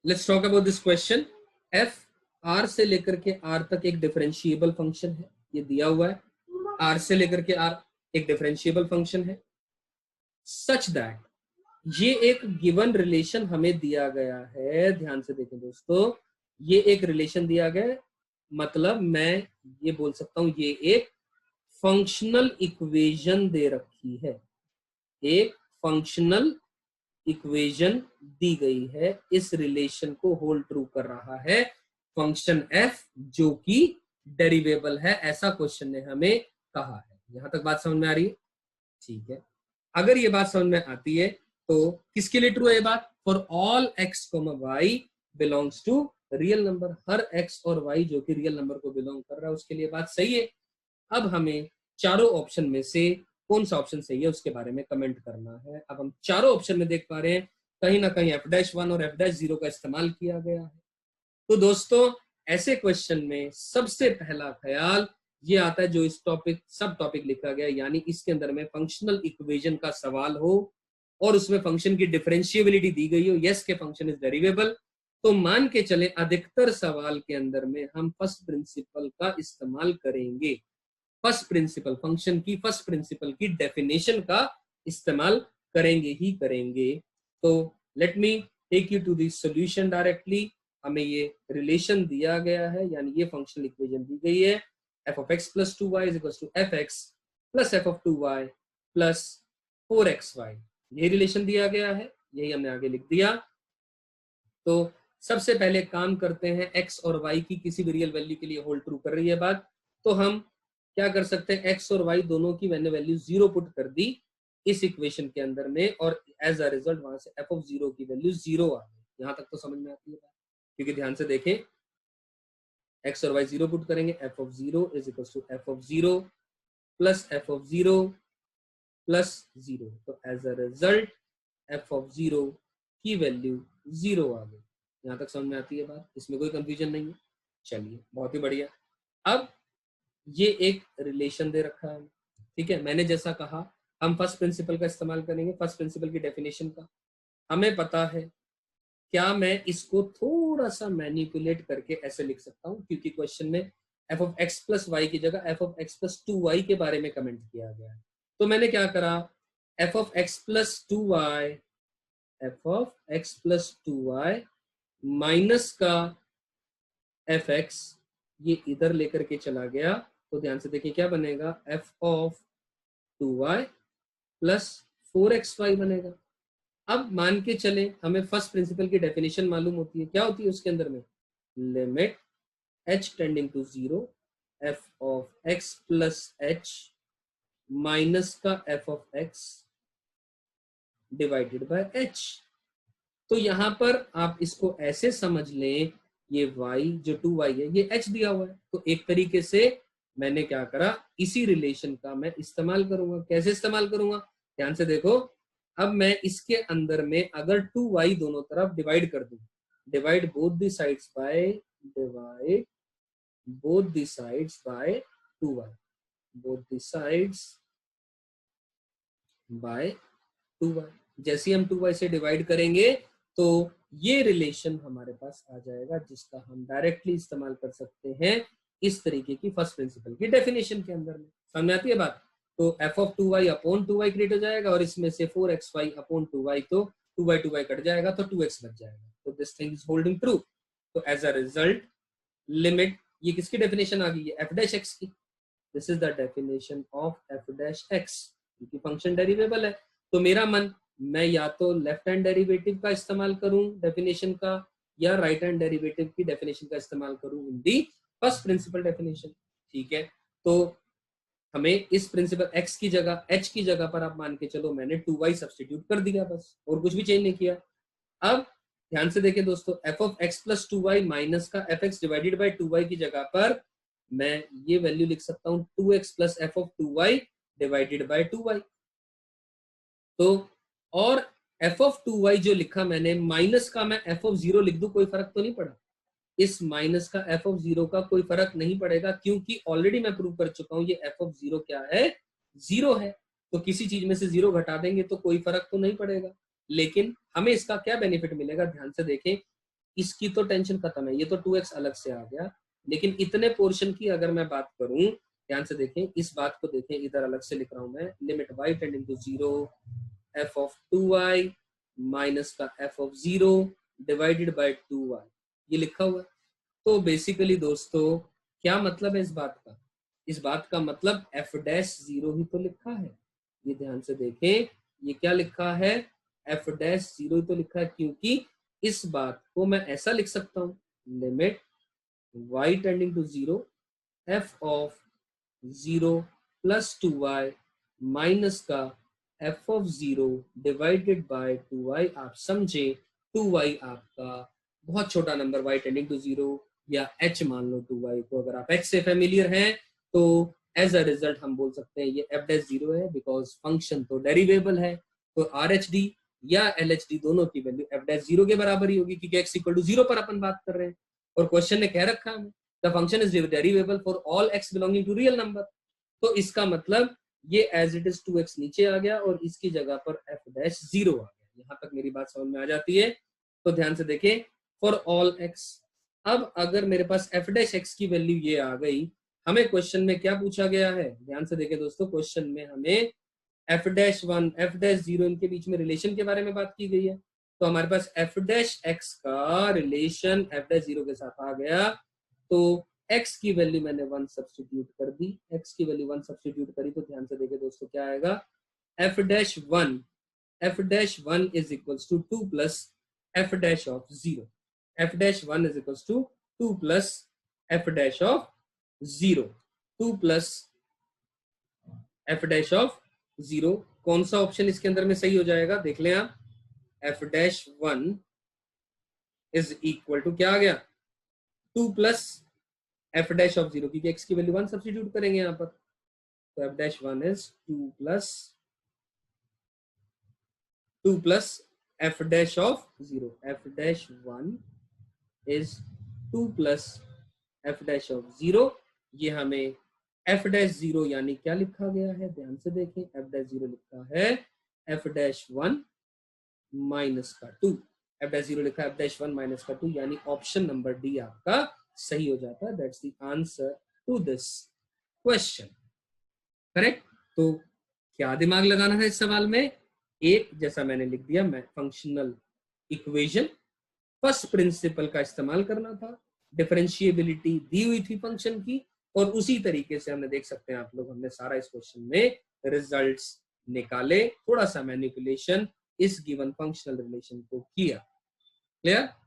Let's talk about this question. F R से लेकर के आर तक एक डिफरेंशिएबल फंक्शन है, ये दिया हुआ है। आर से लेकर के आर एक डिफरेंशिएबल फंक्शन है सच दैट, ये एक गिवन रिलेशन हमें दिया गया है। ध्यान से देखें दोस्तों, ये एक रिलेशन दिया गया है, मतलब मैं ये बोल सकता हूं ये एक फंक्शनल इक्वेशन दे रखी है। एक फंक्शनल इक्वेशन दी गई है, इस रिलेशन को होल्ड ट्रू कर रहा है फंक्शन एफ जो कि डेरिवेबल है, ऐसा क्वेश्चन ने हमें कहा है। यहां तक बात समझ में आ रही है? ठीक है, अगर ये बात समझ में आती है तो किसके लिए ट्रू है ये बात? For all x y belongs to real number, हर एक्स और वाई जो कि रियल नंबर को बिलोंग कर रहा है उसके लिए बात सही है। अब हमें चारों ऑप्शन में से कौन सा ऑप्शन सही है उसके बारे में कमेंट करना है। अब हम चारों ऑप्शन में देख पा रहे हैं कहीं ना कहीं f'1 और f'0 का इस्तेमाल किया गया है। तो दोस्तों ऐसे क्वेश्चन में सबसे पहला ख्याल ये आता है जो इस टॉपिक सब टॉपिक लिखा गया, यानी इसके अंदर में फंक्शनल इक्वेशन का सवाल हो और उसमें फंक्शन की डिफरेंशिएबिलिटी दी गई हो, यस के फंक्शन इज डेरिवेबल, तो मान के चले अधिकतर सवाल के अंदर में हम फर्स्ट प्रिंसिपल का इस्तेमाल करेंगे। फर्स्ट प्रिंसिपल फंक्शन की फर्स्ट प्रिंसिपल की डेफिनेशन का इस्तेमाल करेंगे ही करेंगे। तो let me take you to the solution directly. हमें ये रिलेशन दिया गया है, यानी ये फंक्शनल इक्वेशन दी गई है f of x plus 2y is equals to fx plus f of 2y plus 4xy, ये रिलेशन दिया गया है, यही हमने आगे लिख दिया। तो सबसे पहले काम करते हैं, x और y की किसी भी रियल वैल्यू के लिए होल्ड ट्रू कर रही है बात, तो हम क्या कर सकते हैं, x और y दोनों की मैंने वैल्यू 0 पुट कर दी इस इक्वेशन के अंदर में, और एज अ रिजल्ट वहां से f of 0 की वैल्यू 0 आ गई। यहां तक तो समझ में आती है बात, क्योंकि ध्यान से देखें x और y 0 पुट करेंगे, f of 0 is equals to f of 0 plus f of 0 plus 0, तो as a result f of 0 की वैल्यू 0 आ गई। यहां तक समझ में आती है बात, इसमें कोई कंफ्यूजन नहीं है। चलिए बहुत ही बढ़िया। अब ये एक रिलेशन दे रखा है, ठीक है, मैंने जैसा कहा हम फर्स्ट प्रिंसिपल का इस्तेमाल करेंगे, फर्स्ट प्रिंसिपल की डेफिनेशन का। हमें पता है, क्या मैं इसको थोड़ा सा मैनिपुलेट करके ऐसे लिख सकता हूं, क्योंकि क्वेश्चन में f of x plus y की जगह f of x plus 2y के बारे में कमेंट किया गया है। तो मैंने क्या करा, f of x plus 2y, f of x plus 2y minus का fx, ये इधर लेकर के चला गया, तो ध्यान से देखिए क्या बनेगा, f of 2y plus 4xy बनेगा। अब मान के चले हमें फर्स्ट प्रिंसिपल की डेफिनेशन मालूम होती है, क्या होती है उसके अंदर में, limit h tending to 0 f of x प्लस h माइनस का f of x divided by h। तो यहां पर आप इसको ऐसे समझ लें, ये y जो 2y है ये h दिया हुआ है, तो एक तरीके से मैंने क्या करा, इसी रिलेशन का मैं इस्तेमाल करूंगा। कैसे इस्तेमाल करूंगा, ध्यान से देखो। अब मैं इसके अंदर में अगर 2y दोनों तरफ डिवाइड कर दूं, divide both the sides by, divide both the sides by 2y, both the sides by 2y, जैसे हम 2y से डिवाइड करेंगे तो ये रिलेशन हमारे पास आ जाएगा, जिसका हम डायरेक्टली इस्तेमाल कर सकते हैं इस तरीके की फर्स्ट प्रिंसिपल की डेफिनेशन के अंदर में। समझ में आती है बात? तो f of 2y upon 2y create हो जाएगा, और इसमें से 4xy अपॉन 2y, तो 2y कट जाएगा तो 2x बच जाएगा, तो this thing is holding true. तो एज अ रिजल्ट लिमिट, ये किसकी डेफिनेशन आ गई है, f डैश x की। This is the definition of f dash x, क्योंकि फंक्शन डेरिवेबल है। तो मेरा मन, मैं या तो लेफ्ट हैंड डेरिवेटिव का इस्तेमाल करूं डेफिनेशन का, या राइट हैंड डेरिवेटिव की डेफिनेशन का इस्तेमाल करूं इन दी फर्स्ट प्रिंसिपल डेफिनेशन। ठीक है, तो हमें इस प्रिंसिपल x की जगह, h की जगह पर आप मान के चलो मैंने 2y सब्सटीट्यूट कर दिया, बस और कुछ भी चेंज नहीं किया। अब ध्यान से देखिए दोस्तों, f of x plus 2y minus का fx डिवाइडेड बाय 2y की जगह पर मैं ये वैल्यू लिख सकता हूं 2x plus f of 2y divided by 2y। तो और f of 2y जो लिखा मैंने, माइनस का मैं f of 0 लिख दूं, कोई फर्क तो नहीं पड़ा। इस माइनस का f of 0 का कोई फर्क नहीं पड़ेगा, क्योंकि ऑलरेडी मैं प्रूव कर चुका हूं ये f of 0 क्या है, 0 है। तो किसी चीज में से 0 घटा देंगे तो कोई फर्क तो नहीं पड़ेगा। लेकिन हमें इसका क्या बेनिफिट मिलेगा, ध्यान से देखें, इसकी तो टेंशन खत्म है, ये तो 2x अलग से आ गया, लेकिन इतने पोर्शन की अगर मैं बात करूं, ध्यान से देखें, इस बात को देखें, इधर अलग से लिख रहा हूं मैं, limit y tending to 0 f of 2y minus का f of 0 divided by 2y, ये लिखा हुआ है। तो बेसिकली दोस्तों क्या मतलब है इस बात का? इस बात का मतलब f डैश 0 ही तो लिखा है, ये ध्यान से देखें, ये क्या लिखा है, f डैश 0 ही तो लिखा है, क्योंकि इस बात को मैं ऐसा लिख सकता हूं, limit y tending to 0 f of 0 plus 2y minus का f of 0 divided by 2y, आप समझे 2y आपका बहुत छोटा नंबर y टेंडिंग टू 0 या h मान लो 2y को, अगर आप h से फेमिलियर हैं तो एज अ रिजल्ट हम बोल सकते हैं ये f डैश 0 है, बिकॉज फंक्शन तो डेरिवेबल है, तो RHD या LHD दोनों की वैल्यू f डैश 0 के बराबर ही होगी, क्योंकि x इक्वल टू 0 पर अपन बात कर रहे हैं, और क्वेश्चन ने कह रखा है the function is derivable for all x belonging to real number, तो इसका मतलब ये एज इट इज 2x नीचे आ गया और इसकी जगह पर f डैश 0 आ गया। यहां तक मेरी बात समझ में आ जाती है? तो ध्यान से देखें, फॉर ऑल x, अब अगर मेरे पास f डैश x की वैल्यू ये आ गई, हमें क्वेश्चन में क्या पूछा गया है, ध्यान से देखें दोस्तों, क्वेश्चन में हमें f डैश 1 f डैश 0 इनके बीच में रिलेशन के बारे में बात की गई है, तो हमारे पास f डैश x का रिलेशन f डैश 0 के साथ आ गया, तो x की वैल्यू मैंने 1 सब्स्टिट्यूट कर दी, x की वैल्यू 1 सब्स्टिट्यूट करी तो ध्यान से देखें दोस्तों क्या आएगा, f dash 1 is equals to 2 plus f dash of 0, f dash 1 is equals to 2 plus f dash of 0, 2 plus f dash of 0, कौन सा ऑप्शन इसके अंदर में सही हो जाएगा, देख लें आप, f dash 1 is equal to क्या आ गया, 2 प्लस f डैश ऑफ 0, क्योंकि x की वैल्यू 1 सब्स्टिट्यूट करेंगे यहाँ पर, तो f dash 1 is 2 plus f dash of 0, f dash 1 is 2 plus f dash of 0, ये हमें f डैश 0 यानी क्या लिखा गया है, ध्यान से देखें, f डैश 0 लिखा है f डैश 1 माइनस का 2, f डैश 0 लिखा है f डैश 1 माइनस का 2, यानी ऑप्शन नंबर डी आपका सही हो जाता है, that's the answer to this question, correct. तो क्या दिमाग लगाना है इस सवाल में, एक जैसा मैंने लिख दिया, मैं फंक्शनल इक्वेशन फर्स्ट प्रिंसिपल का इस्तेमाल करना था, डिफरेंशिएबिलिटी दी हुई थी फंक्शन की, और उसी तरीके से हमने देख सकते हैं आप लोग, हमने सारा इस क्वेश्चन में रिजल्ट्स निकाले, थोड़ा सा मैनिपुलेशन इस गिवन फंक्शनल रिलेशन को किया, क्लियर।